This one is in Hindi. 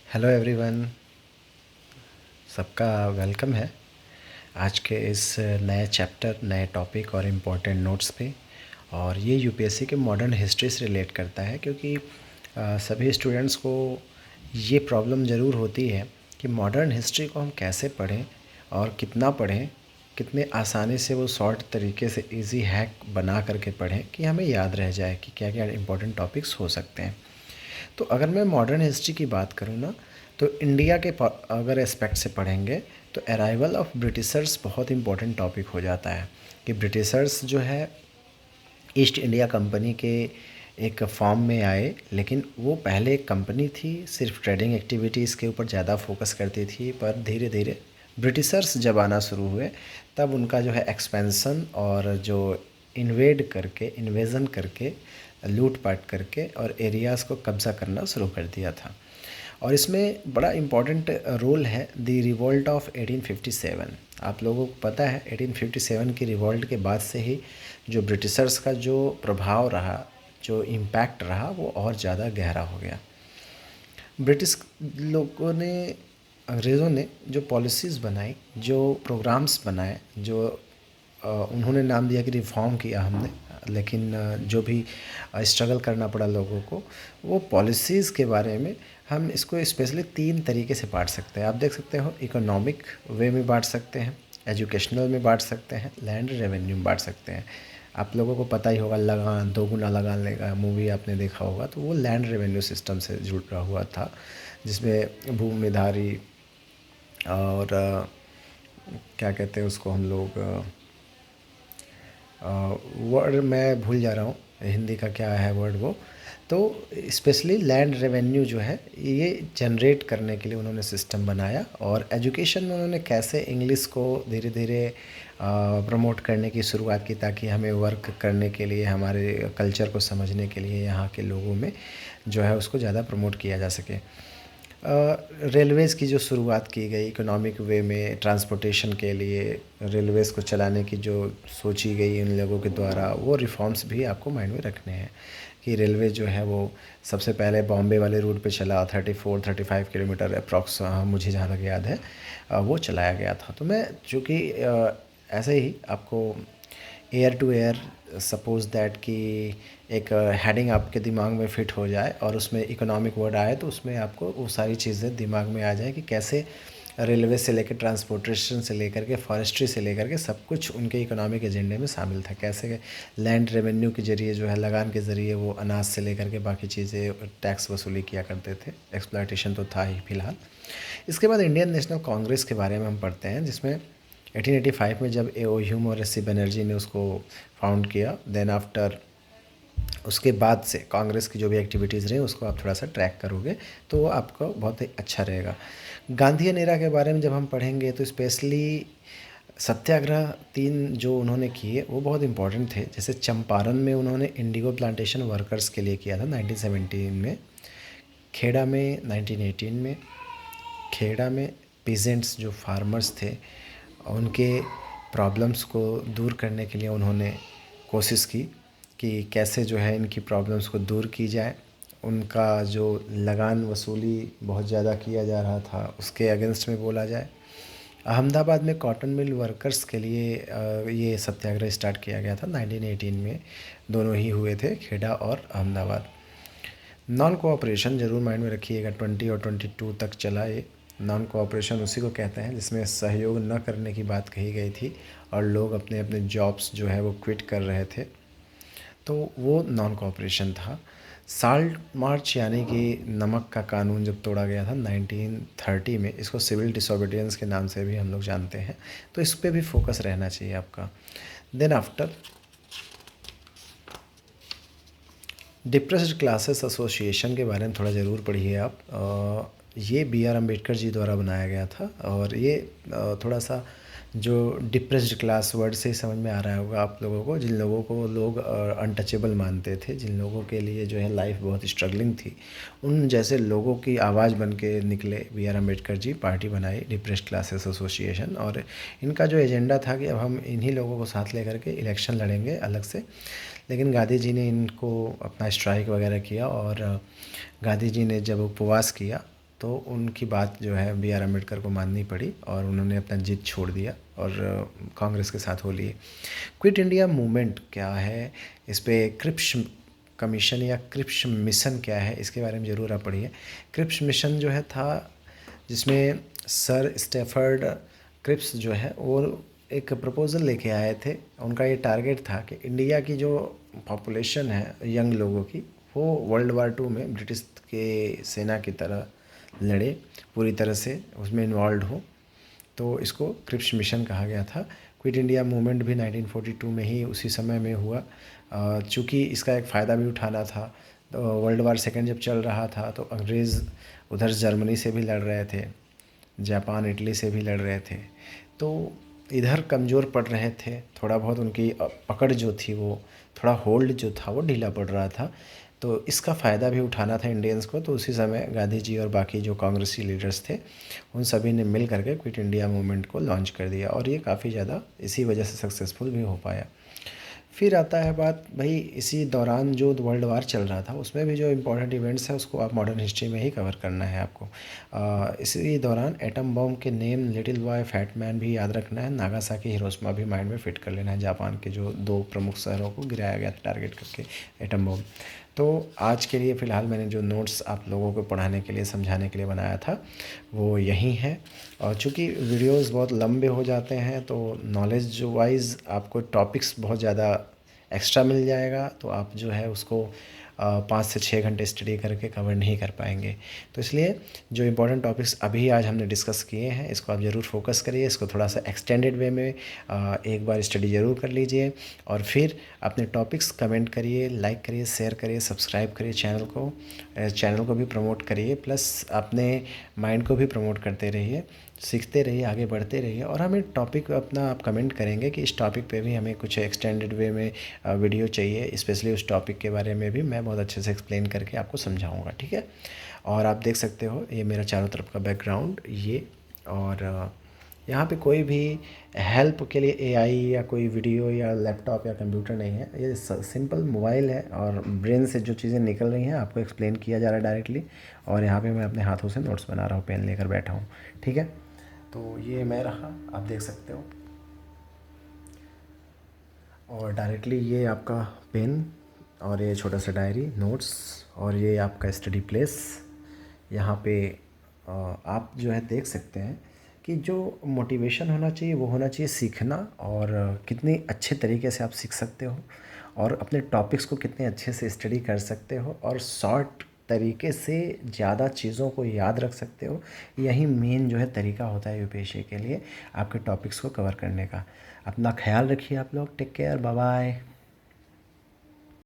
हेलो एवरीवन, सबका वेलकम है आज के इस नए चैप्टर, नए टॉपिक और इम्पोर्टेंट नोट्स पे। और ये यूपीएससी के मॉडर्न हिस्ट्री से रिलेट करता है क्योंकि सभी स्टूडेंट्स को ये प्रॉब्लम ज़रूर होती है कि मॉडर्न हिस्ट्री को हम कैसे पढ़ें और कितना पढ़ें, कितने आसानी से वो शॉर्ट तरीके से इजी हैक बना करके पढ़ें कि हमें याद रह जाए कि क्या क्या इम्पोर्टेंट टॉपिक्स हो सकते हैं। तो अगर मैं मॉडर्न हिस्ट्री की बात करूँ ना, तो इंडिया के अगर एस्पेक्ट से पढ़ेंगे तो अराइवल ऑफ ब्रिटिशर्स बहुत इंपॉर्टेंट टॉपिक हो जाता है कि ब्रिटिशर्स जो है ईस्ट इंडिया कंपनी के एक फॉर्म में आए, लेकिन वो पहले एक कंपनी थी, सिर्फ ट्रेडिंग एक्टिविटीज़ के ऊपर ज़्यादा फोकस करती थी। पर धीरे धीरे ब्रिटिशर्स जब आना शुरू हुए तब उनका जो है एक्सपेंसन और जो इन्वेज़न करके लूट पाट करके और एरियाज़ को कब्ज़ा करना शुरू कर दिया था। और इसमें बड़ा इम्पॉर्टेंट रोल है द रिवॉल्ट ऑफ 1857। आप लोगों को पता है 1857 की रिवॉल्ट के बाद से ही जो ब्रिटिशर्स का जो प्रभाव रहा, जो इम्पैक्ट रहा, वो और ज़्यादा गहरा हो गया। ब्रिटिश लोगों ने, अंग्रेज़ों ने जो पॉलिसीज़ बनाई, जो प्रोग्राम्स बनाए, जो उन्होंने नाम दिया कि रिफ़ॉर्म किया हमने, लेकिन जो भी स्ट्रगल करना पड़ा लोगों को, वो पॉलिसीज़ के बारे में हम इसको स्पेशली 3 तरीके से बांट सकते हैं। आप देख सकते हो, इकोनॉमिक वे में बांट सकते हैं, एजुकेशनल में बांट सकते हैं, लैंड रेवेन्यू में बांट सकते हैं। आप लोगों को पता ही होगा, लगान दोगुना लगान लेगा मूवी आपने देखा होगा, तो वो लैंड रेवेन्यू सिस्टम से जुड़ा हुआ था, जिसमें भूमिधारी और क्या कहते हैं उसको हम लोग, वर्ड मैं भूल जा रहा हूँ, हिंदी का क्या है वर्ड वो। तो स्पेशली लैंड रेवेन्यू जो है ये जनरेट करने के लिए उन्होंने सिस्टम बनाया। और एजुकेशन में उन्होंने कैसे इंग्लिश को धीरे धीरे प्रमोट करने की शुरुआत की, ताकि हमें वर्क करने के लिए, हमारे कल्चर को समझने के लिए यहाँ के लोगों में जो है उसको ज़्यादा प्रमोट किया जा सके। रेलवेज़ की जो शुरुआत की गई इकोनॉमिक वे में, ट्रांसपोर्टेशन के लिए रेलवेज़ को चलाने की जो सोची गई इन लोगों के द्वारा, वो रिफॉर्म्स भी आपको माइंड में रखने हैं कि रेलवे जो है वो सबसे पहले बॉम्बे वाले रूट पे चला, 34-35 किलोमीटर अप्रॉक्स, मुझे जहाँ तक याद है वो चलाया गया था। तो मैं चूँकि ऐसे ही आपको air to air, suppose that कि एक हेडिंग आपके दिमाग में फ़िट हो जाए और उसमें इकोनॉमिक वर्ड आए, तो उसमें आपको वो सारी चीज़ें दिमाग में आ जाए कि कैसे रेलवे से लेकर ट्रांसपोर्टेशन से लेकर के फॉरेस्ट्री से लेकर के सब कुछ उनके इकोनॉमिक एजेंडे में शामिल था। कैसे लैंड रेवेन्यू के ज़रिए जो है, लगान के ज़रिए वो अनाज से लेकर के बाकी चीज़ें टैक्स वसूली किया करते थे। एक्सप्लॉयटेशन तो था ही फ़िलहाल। इसके बाद इंडियन नेशनल कांग्रेस के बारे में हम पढ़ते हैं, जिसमें 1885 में जब ए.ओ. ह्यूम और एस.सी. बनर्जी ने उसको फाउंड किया। देन आफ्टर उसके बाद से कांग्रेस की जो भी एक्टिविटीज़ रही उसको आप थोड़ा सा ट्रैक करोगे तो वो आपको बहुत ही अच्छा रहेगा। गांधीयन एरा के बारे में जब हम पढ़ेंगे तो स्पेशली सत्याग्रह 3 जो उन्होंने किए वो बहुत इंपॉर्टेंट थे। जैसे चंपारण में उन्होंने इंडिगो प्लांटेशन वर्कर्स के लिए किया था 1917 में, खेड़ा में 1918 में, खेड़ा में पीजेंट्स जो फार्मर्स थे उनके प्रॉब्लम्स को दूर करने के लिए उन्होंने कोशिश की कि कैसे जो है इनकी प्रॉब्लम्स को दूर की जाए। उनका जो लगान वसूली बहुत ज़्यादा किया जा रहा था उसके अगेंस्ट में बोला जाए। अहमदाबाद में कॉटन मिल वर्कर्स के लिए ये सत्याग्रह स्टार्ट किया गया था 1918 में। दोनों ही हुए थे, खेड़ा और अहमदाबाद। नॉन कोऑपरेशन ज़रूर माइंड में रखिएगा, 20 और 22 तक चला ये। नॉन कोऑपरेशन उसी को कहते हैं जिसमें सहयोग न करने की बात कही गई थी और लोग अपने अपने जॉब्स जो है वो क्विट कर रहे थे, तो वो नॉन कोऑपरेशन था। साल्ट मार्च यानी कि नमक का कानून जब तोड़ा गया था 1930 में, इसको सिविल डिसोबीडियंस के नाम से भी हम लोग जानते हैं, तो इस पर भी फोकस रहना चाहिए आपका। Then after depressed classes association के बारे में थोड़ा ज़रूर पढ़िए आप। ये बी.आर. अम्बेडकर जी द्वारा बनाया गया था और ये थोड़ा सा जो डिप्रेस्ड क्लास वर्ड से ही समझ में आ रहा होगा आप लोगों को, जिन लोगों को लोग अनटचेबल मानते थे, जिन लोगों के लिए जो है लाइफ बहुत स्ट्रगलिंग थी, उन जैसे लोगों की आवाज़ बन के निकले बी.आर. अम्बेडकर जी, पार्टी बनाई डिप्रेस्ड क्लासेस एसोसिएशन। और इनका जो एजेंडा था कि अब हम इन्हीं लोगों को साथ लेकर के इलेक्शन लड़ेंगे अलग से। लेकिन गांधी जी ने इनको अपना स्ट्राइक वगैरह किया और गांधी जी ने जब उपवास किया तो उनकी बात जो है बी आर अम्बेडकर को माननी पड़ी और उन्होंने अपना जिद छोड़ दिया और कांग्रेस के साथ हो लिए। क्विट इंडिया मूवमेंट क्या है, इस पे क्रिप्स कमीशन या क्रिप्स मिशन क्या है, इसके बारे में ज़रूर आप पढ़िए। क्रिप्स मिशन जो है था जिसमें सर स्टेफर्ड क्रिप्स जो है वो एक प्रपोज़ल लेके आए थे। उनका ये टारगेट था कि इंडिया की जो पॉपुलेशन है यंग लोगों की, वो वर्ल्ड वार टू में ब्रिटिश के सेना की तरह लड़े, पूरी तरह से उसमें इन्वॉल्व हो। तो इसको क्रिप्स मिशन कहा गया था। क्विट इंडिया मूवमेंट भी 1942 में ही उसी समय में हुआ। चूँकि इसका एक फ़ायदा भी उठाना था, तो वर्ल्ड वार सेकेंड जब चल रहा था तो अंग्रेज़ उधर जर्मनी से भी लड़ रहे थे, जापान इटली से भी लड़ रहे थे, तो इधर कमज़ोर पड़ रहे थे। थोड़ा बहुत उनकी पकड़ जो थी, वो थोड़ा होल्ड जो था वो ढीला पड़ रहा था। तो इसका फ़ायदा भी उठाना था इंडियंस को। तो उसी समय गांधी जी और बाकी जो कांग्रेसी लीडर्स थे उन सभी ने मिल करके क्विट इंडिया मूवमेंट को लॉन्च कर दिया और ये काफ़ी ज़्यादा इसी वजह से सक्सेसफुल भी हो पाया। फिर आता है बात भाई, इसी दौरान जो वर्ल्ड वार चल रहा था उसमें भी जो इम्पोर्टेंट इवेंट्स हैं उसको आप मॉडर्न हिस्ट्री में ही कवर करना है आपको। इसी दौरान एटम बॉम्ब के name little boy fat man भी याद रखना है, नागासाकी हिरोशिमा भी माइंड में फिट कर लेना है, जापान के जो दो प्रमुख शहरों को गिराया गया था टारगेट करके एटम बॉम्ब। तो आज के लिए फ़िलहाल मैंने जो नोट्स आप लोगों को पढ़ाने के लिए समझाने के लिए बनाया था वो यही है। और चूँकि वीडियोस बहुत लंबे हो जाते हैं तो नॉलेज वाइज आपको टॉपिक्स बहुत ज़्यादा एक्स्ट्रा मिल जाएगा, तो आप जो है उसको 5 से 6 घंटे स्टडी करके कवर नहीं कर पाएंगे। तो इसलिए जो इम्पोर्टेंट टॉपिक्स अभी आज हमने डिस्कस किए हैं इसको आप ज़रूर फोकस करिए, इसको थोड़ा सा एक्सटेंडेड वे में एक बार स्टडी ज़रूर कर लीजिए और फिर अपने टॉपिक्स कमेंट करिए, लाइक करिए, शेयर करिए, सब्सक्राइब करिए चैनल को भी प्रमोट करिए, प्लस अपने माइंड को भी प्रमोट करते रहिए, सीखते रहिए, आगे बढ़ते रहिए। और हमें टॉपिक अपना आप कमेंट करेंगे कि इस टॉपिक पे भी हमें कुछ एक्सटेंडेड वे में वीडियो चाहिए, स्पेशली उस टॉपिक के बारे में भी मैं बहुत अच्छे से एक्सप्लेन करके आपको समझाऊंगा, ठीक है। और आप देख सकते हो ये मेरा चारों तरफ का बैकग्राउंड ये, और यहाँ पे कोई भी हेल्प के लिए एआई या कोई वीडियो या लैपटॉप या कंप्यूटर नहीं है, ये सिंपल मोबाइल है और ब्रेन से जो चीज़ें निकल रही हैं आपको एक्सप्लेन किया जा रहा है डायरेक्टली। और यहाँ पे मैं अपने हाथों से नोट्स बना रहा हूँ, पेन लेकर बैठा हूँ, ठीक है। तो ये मैं रहा, आप देख सकते हो। और डायरेक्टली ये आपका पेन और ये छोटा सा डायरी नोट्स और ये आपका स्टडी प्लेस। यहाँ पे आप जो है देख सकते हैं कि जो मोटिवेशन होना चाहिए वो होना चाहिए सीखना, और कितने अच्छे तरीके से आप सीख सकते हो और अपने टॉपिक्स को कितने अच्छे से स्टडी कर सकते हो और शॉर्ट तरीके से ज़्यादा चीज़ों को याद रख सकते हो। यही मेन जो है तरीका होता है यूपीएससी के लिए आपके टॉपिक्स को कवर करने का। अपना ख्याल रखिए आप लोग, टेक केयर, बाय बाय।